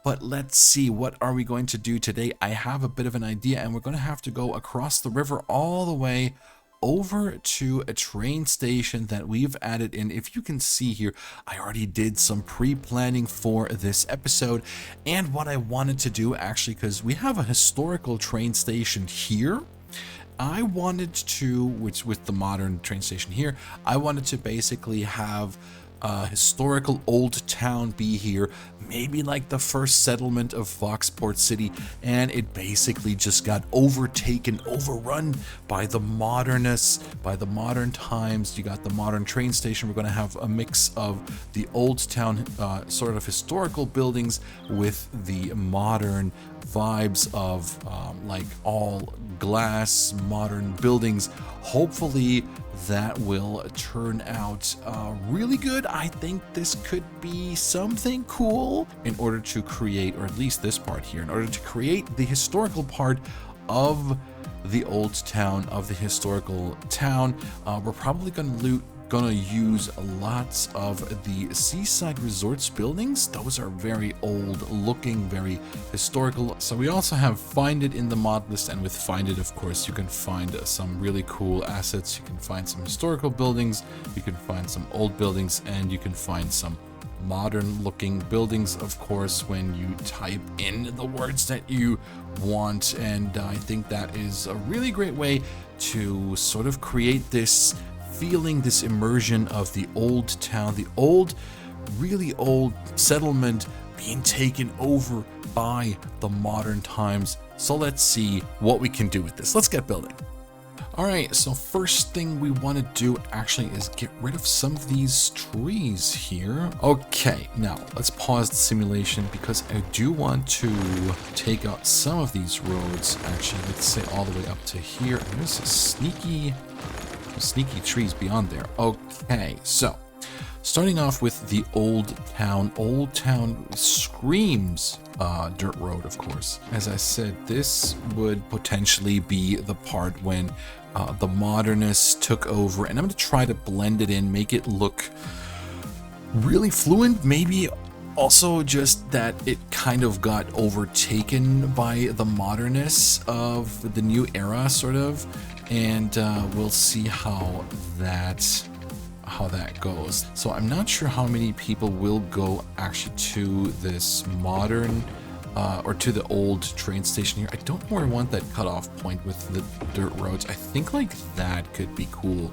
But let's see, what are we going to do today? I have a bit of an idea, and we're going to have to go across the river all the way over to a train station that we've added in. If you can see here, I already did some pre-planning for this episode, and what I wanted to do actually, because we have a historical train station here, I wanted to, which with the modern train station here, I wanted to basically have a historical old town be here, maybe like the first settlement of Foxport City, and it basically just got overrun by the modernists, by the modern times. You got the modern train station. We're going to have a mix of the old town sort of historical buildings with the modern vibes of like all glass modern buildings. Hopefully that will turn out really good. I think this could be something cool in order to create, or at least this part here, in order to create the historical part of the old town, of the historical town. We're probably gonna use lots of the seaside resorts buildings. Those are very old looking, very historical. So we also have Find It in the mod list, and with Find It, of course, you can find some really cool assets. You can find some historical buildings, you can find some old buildings, and you can find some modern looking buildings, of course, when you type in the words that you want. And I think that is a really great way to sort of create this feeling, this immersion of the old town, the old, really old settlement being taken over by the modern times. So let's see what we can do with this. Let's get building. All right, so first thing we want to do actually is get rid of some of these trees here. Okay, now let's pause the simulation because I do want to take out some of these roads. Actually, let's say all the way up to here. There's a sneaky trees beyond there. Okay, so starting off with the old town. Old town screams dirt road, of course. As I said, this would potentially be the part when the modernists took over, and I'm going to try to blend it in, make it look really fluent. Maybe also just that it kind of got overtaken by the modernists of the new era, sort of. And we'll see how that goes. So I'm not sure how many people will go actually to this modern or to the old train station here. I don't know where I want that cutoff point with the dirt roads. I think like that could be cool.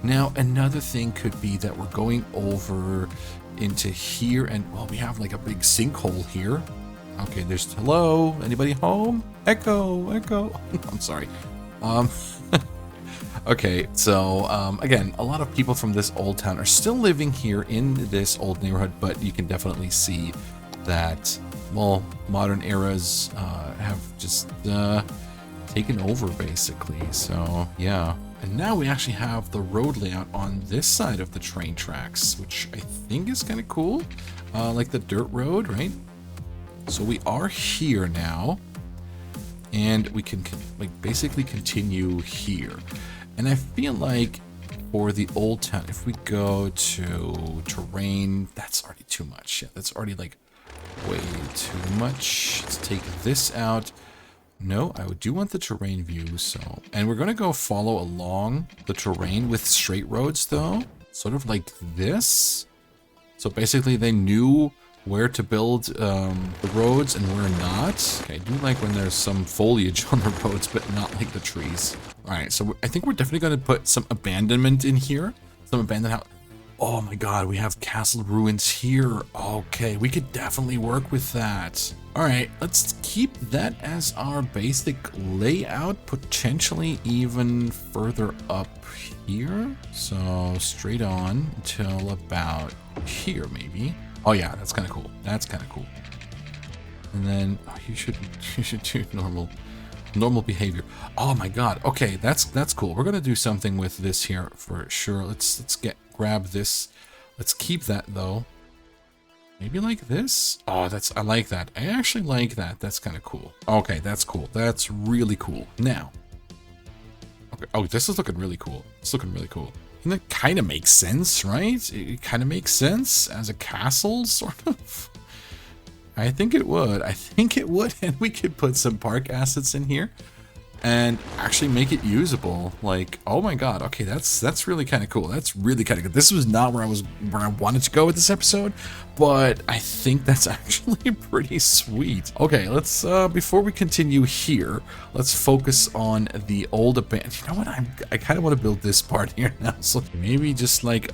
Now another thing could be that we're going over into here, and well, we have like a big sinkhole here. Okay, there's hello, anybody home? Echo. I'm sorry. Okay, so again, a lot of people from this old town are still living here in this old neighborhood, but you can definitely see that, well, modern eras have just taken over basically. So yeah, and now we actually have the road layout on this side of the train tracks, which I think is kind of cool, like the dirt road, right? So we are here now, and we can like basically continue here. And I feel like for the old town, if we go to terrain, that's already too much. Yeah, that's already like way too much. Let's take this out. No, I do want the terrain view. So, and we're going to go follow along the terrain with straight roads though, sort of like this. So basically they knew where to build the roads and where not. Okay, I do like when there's some foliage on the roads, but not like the trees. All right, so I think we're definitely going to put some abandonment in here. Some abandoned house. Oh my god, we have castle ruins here. Okay, we could definitely work with that. All right, let's keep that as our basic layout, potentially even further up here. So straight on until about here maybe. Oh yeah, that's kind of cool. That's kind of cool. And then you should do normal behavior. Oh my god. Okay, that's cool. We're gonna do something with this here for sure. Let's grab this. Let's keep that though. Maybe like this. Oh, I like that. I actually like that. That's kind of cool. Okay, that's cool. That's really cool. Now. Okay. Oh, this is looking really cool. It's looking really cool. And that kind of makes sense, right? It kind of makes sense as a castle, sort of. I think it would. I think it would, and we could put some park assets in here and actually make it usable. Like, oh my god, okay, that's really kind of cool. That's really kind of good. This was not where I wanted to go with this episode, but I think that's actually pretty sweet. Okay, let's before we continue here, let's focus on the old abandoned. You know what? I kind of want to build this part here now. So maybe just like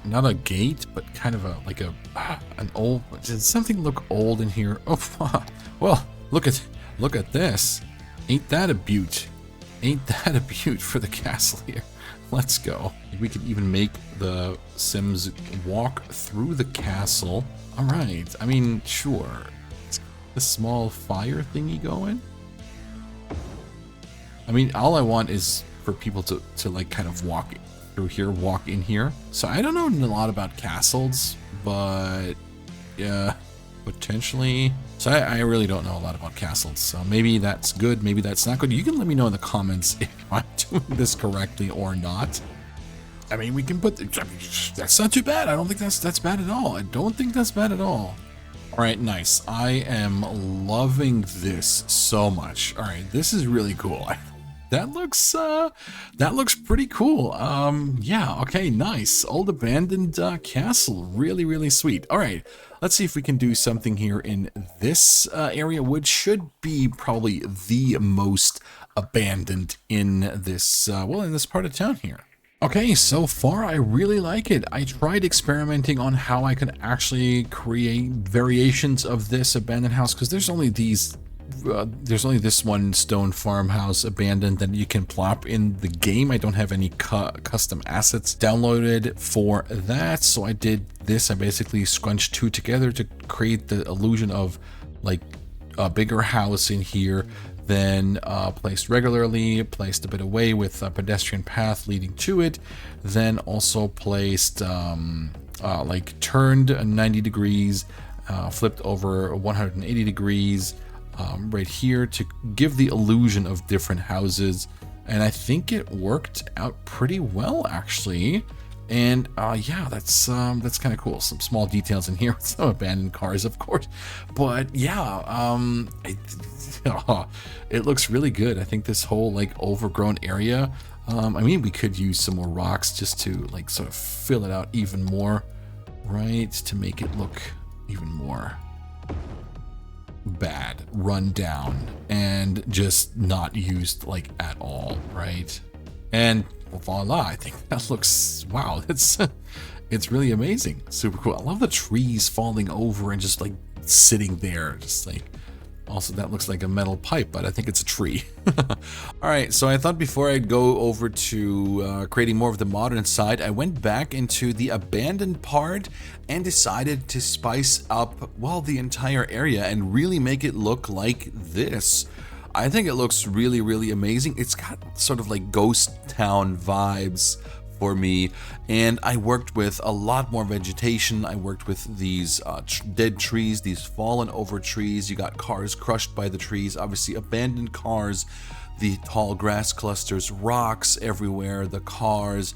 not a gate, but kind of a like an old. Does something look old in here? Oh, well, look at this. Ain't that a beaut? Ain't that a beaut for the castle here? Let's go. We could even make the Sims walk through the castle. All right. I mean, sure. Let's get the small fire thingy going. I mean, all I want is for people to like kind of walk through here, walk in here. So I don't know a lot about castles, but yeah, potentially. So I really don't know a lot about castles, so maybe that's good, maybe that's not good. You can let me know in the comments if I'm doing this correctly or not. I mean, we can put that's not too bad. I don't think that's bad at all. I don't think that's bad at all. All right, nice. I am loving this so much. All right, this is really cool. That looks pretty cool. Yeah, okay, nice. Old abandoned castle. Really sweet. All right, let's see if we can do something here in this area, which should be probably the most abandoned in this well, in this part of town here. Okay, so far I really like it. I tried experimenting on how I could actually create variations of this abandoned house, because there's only this one stone farmhouse abandoned that you can plop in the game. I don't have any custom assets downloaded for that, so I did this. I basically scrunched two together to create the illusion of like a bigger house in here, then placed regularly, placed a bit away with a pedestrian path leading to it, then also placed like turned 90 degrees, flipped over 180 degrees, right here to give the illusion of different houses, and I think it worked out pretty well actually. And yeah, that's kind of cool. Some small details in here with some abandoned cars, of course, but yeah, it looks really good. I think this whole like overgrown area, I mean, we could use some more rocks just to like sort of fill it out even more, right, to make it look even more bad, run down, and just not used like at all, right? And voila, I think that looks, wow, it's really amazing, super cool. I love the trees falling over and just like sitting there, just like, also that looks like a metal pipe, but I think it's a tree. All right, so I thought before I'd go over to creating more of the modern side, I went back into the abandoned part and decided to spice up, well, the entire area and really make it look like this. I think it looks really amazing. It's got sort of like ghost town vibes for me, and I worked with a lot more vegetation. I worked with these dead trees, these fallen over trees. You got cars crushed by the trees, obviously abandoned cars, the tall grass clusters, rocks everywhere, the cars,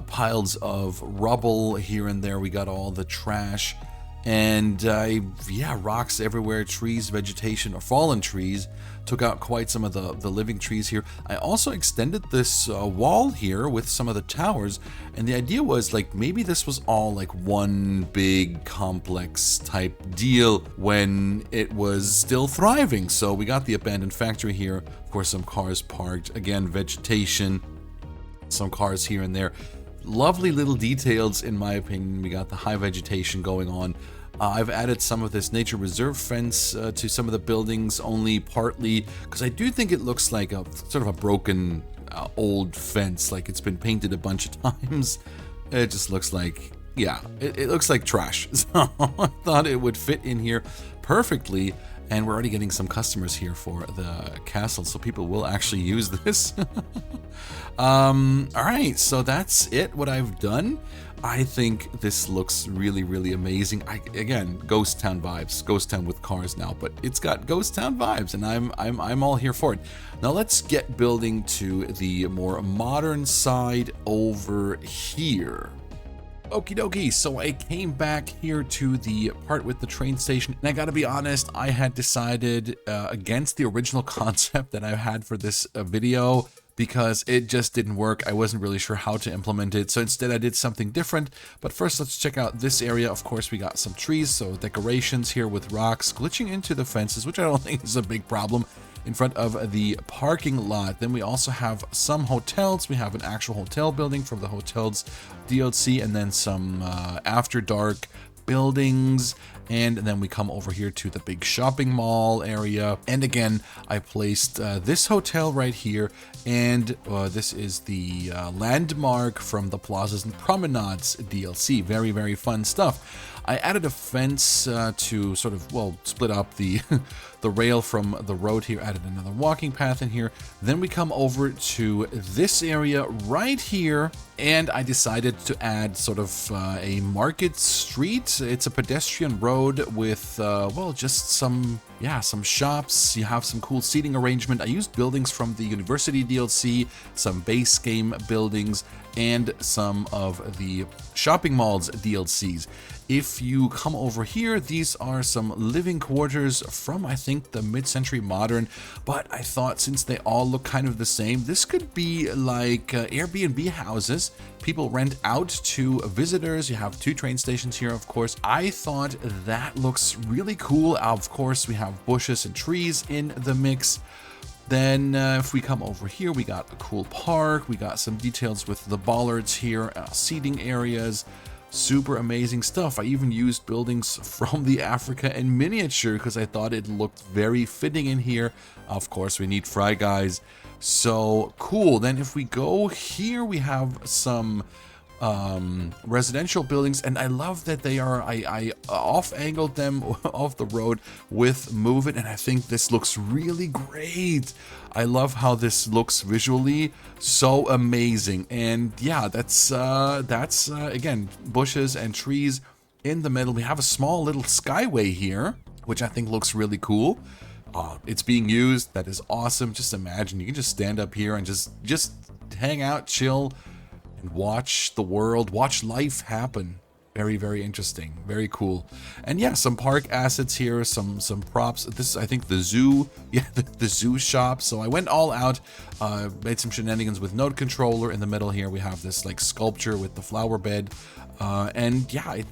piles of rubble here and there. We got all the trash, and yeah, rocks everywhere, trees, vegetation, or fallen trees. Took out quite some of the living trees here. I also extended this wall here with some of the towers, and the idea was like maybe this was all like one big complex type deal when it was still thriving. So we got the abandoned factory here, of course some cars parked, again vegetation, some cars here and there. Lovely little details in my opinion. We got the high vegetation going on. I've added some of this nature reserve fence to some of the buildings, only partly, because I do think it looks like a sort of a broken old fence, like it's been painted a bunch of times. It just looks like, yeah, it looks like trash. So I thought it would fit in here perfectly, and we're already getting some customers here for the castle, so people will actually use this. All right, so that's it, what I've done. I think this looks really amazing. Again, ghost town vibes, ghost town with cars now, but it's got ghost town vibes, and I'm all here for it. Now let's get building to the more modern side over here. Okie dokie, so I came back here to the part with the train station, and I gotta be honest, I had decided against the original concept that I had for this video, because it just didn't work. I wasn't really sure how to implement it, so instead I did something different. But first, let's check out this area. Of course, we got some trees, so decorations here with rocks glitching into the fences, which I don't think is a big problem, in front of the parking lot. Then we also have some hotels. We have an actual hotel building from the Hotels DLC, and then some after dark buildings, and then we come over here to the big shopping mall area. And again, I placed this hotel right here, and this is the landmark from the Plazas and Promenades DLC. Very, very fun stuff. I added a fence to sort of, well, split up the the rail from the road here, added another walking path in here. Then we come over to this area right here, and I decided to add sort of a market street. It's a pedestrian road with, well, just some shops. You have some cool seating arrangement. I used buildings from the University DLC, some base game buildings, and some of the shopping malls DLCs. If you come over here, these are some living quarters from, I think, the mid-century modern, but I thought since they all look kind of the same, this could be like Airbnb houses. People rent out to visitors. You have 2 train stations here, of course. I thought that looks really cool. Of course, we have bushes and trees in the mix. Then if we come over here, we got a cool park. We got some details with the bollards here, seating areas. Super amazing stuff. I even used buildings from the Africa in miniature because I thought it looked very fitting in here. Of course, we need Fry Guys. So cool. Then if we go here, we have some residential buildings, and I love that they are, I off-angled them off the road with Move It, and I think this looks really great. I love how this looks visually, so amazing. And yeah, that's again, bushes and trees in the middle. We have a small little skyway here, which I think looks really cool. It's being used. That is awesome. Just imagine you can just stand up here and just hang out, chill, and watch the world, watch life happen. Very, very interesting. Very cool. And yeah, some park assets here, some props. This is, I think, the zoo. Yeah, the zoo shop. So I went all out, made some shenanigans with Node Controller. In the middle here, we have this like sculpture with the flower bed. And yeah,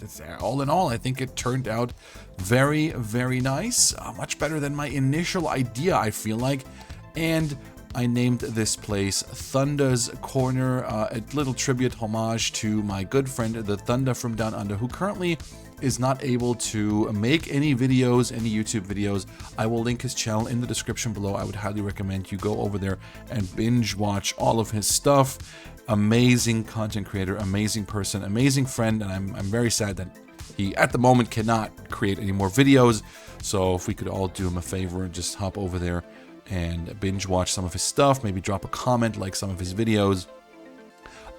all in all, I think it turned out very, very nice. Much better than my initial idea, I feel like. And I named this place Thunda's Corner, a little tribute homage to my good friend, the Thunda from Down Under, who currently is not able to make any videos, any YouTube videos. I will link his channel in the description below. I would highly recommend you go over there and binge watch all of his stuff. Amazing content creator, amazing person, amazing friend, and I'm very sad that he, at the moment, cannot create any more videos. So if we could all do him a favor and just hop over there and binge watch some of his stuff, maybe drop a comment, like some of his videos,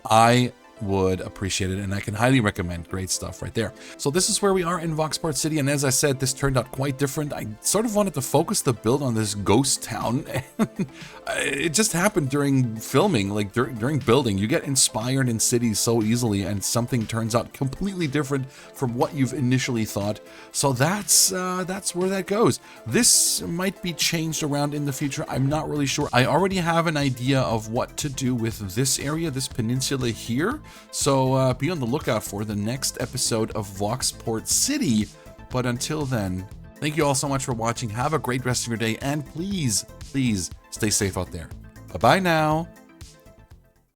I would appreciate it, and I can highly recommend. Great stuff right there. So this is where we are in Voxport City, and as I said, this turned out quite different. I sort of wanted to focus the build on this ghost town, and it just happened during filming, like during building. You get inspired in cities so easily, and something turns out completely different from what you've initially thought. So that's where that goes. This might be changed around in the future. I'm not really sure. I already have an idea of what to do with this area, this peninsula here. So be on the lookout for the next episode of Voxport City. But until then, thank you all so much for watching. Have a great rest of your day, and please, please stay safe out there. Bye-bye now.